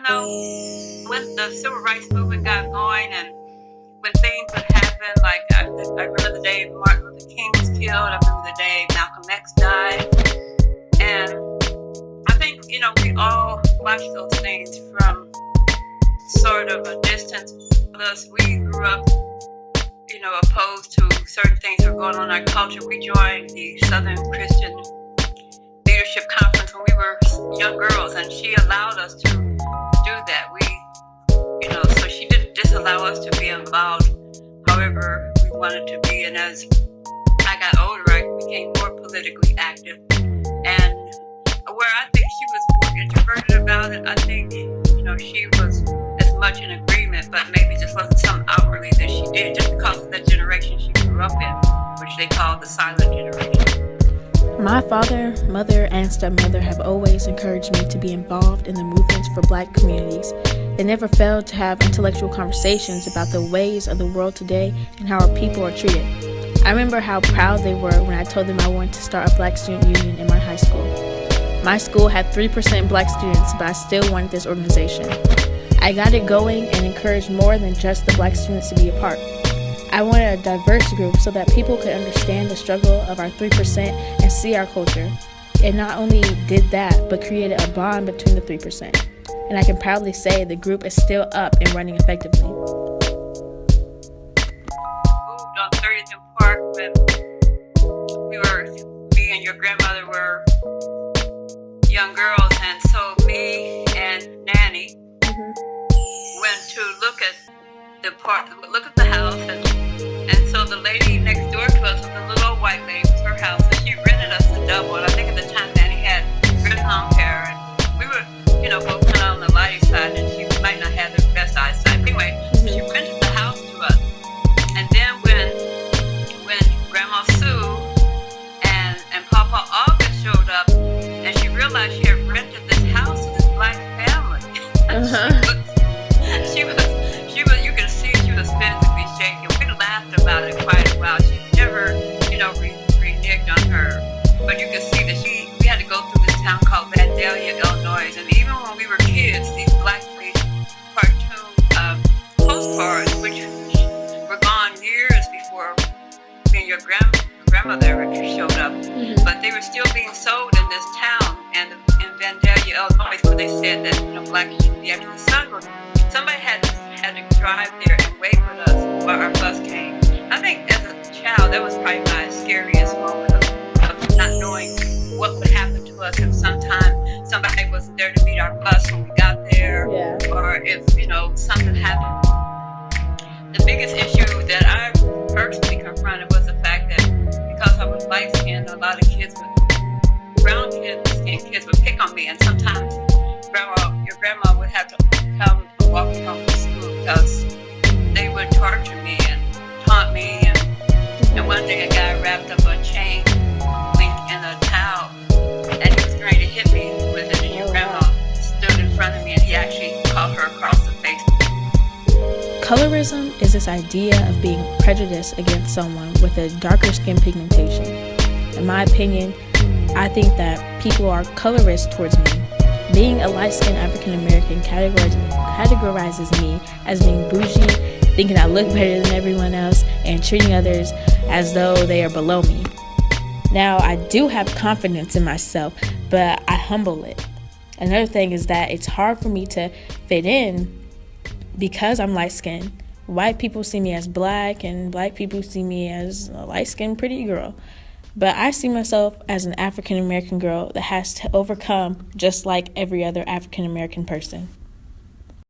know, when the civil rights movement got going and when things would happen, like I remember the day Martin Luther King was killed, I remember the day Malcolm X died, and I think, we all watched those things from sort of a distance. Plus, we grew up, opposed to certain things that were going on in our culture. We joined the Southern Christian Leadership Conference when we were young girls, and she allowed us to do that. So she didn't disallow us to be involved however we wanted to be. And as I got older, I became more politically active. And where I think she was more introverted about it, I think, she was as much in agreement, but maybe just wasn't something outwardly that she did just because of that generation she grew up in, which they call the silent generation. My father, mother, and stepmother have always encouraged me to be involved in the movements for Black communities. They never failed to have intellectual conversations about the ways of the world today and how our people are treated. I remember how proud they were when I told them I wanted to start a Black student union in my high school. My school had 3% Black students, but I still wanted this organization. I got it going and encouraged more than just the Black students to be a part. I wanted a diverse group so that people could understand the struggle of our 3% and see our culture. It not only did that, but created a bond between the 3%. And I can proudly say the group is still up and running effectively. Moved on 30th and Park when me and your grandmother were young girls, and so me and Nanny went to look at the house, and so the lady next door to us was a little old white lady. It was her house, and she rented us a double. And I think at the time Nanny had really long hair, and we were, both kind of on the lighty side, and she might not have the best eyesight. Anyway, she rented the house to us, and then when Grandma Sue and Papa August showed up, and she realized she had rented this house to this Black family. She was, you could see she was physically shaking. We laughed about it quite a while. She never, reneged on her. But you could see that we had to go through this town called Vandalia, Illinois. And even when we were kids, these blackface cartoon postcards, which were gone years before me and your grandmother showed up, but they were still being sold in this town and in Vandalia, Illinois, where they said that Black should be after the sun. Somebody had to drive there and wait with us while our bus came. I think as a child, that was probably my scariest moment of not knowing what would happen to us if sometime somebody wasn't there to meet our bus when we got there, or if something happened. The biggest issue that I personally confronted was the fact that because I was light skinned, a lot of brown skinned kids would pick on me, and sometimes your grandma would have to come and walk me home from school because they would torture me and taunt me, and one day a guy wrapped up a chain link in a towel, and he was going to hit me with it, and your grandma stood in front of me, and he actually caught her across the face. Colorism is this idea of being prejudiced against someone with a darker skin pigmentation. In my opinion, I think that people are colorist towards me. Being a light-skinned African-American categorizes me as being bougie, thinking I look better than everyone else, and treating others as though they are below me. Now, I do have confidence in myself, but I humble it. Another thing is that it's hard for me to fit in because I'm light-skinned. White people see me as Black, and Black people see me as a light-skinned pretty girl. But I see myself as an African-American girl that has to overcome just like every other African-American person.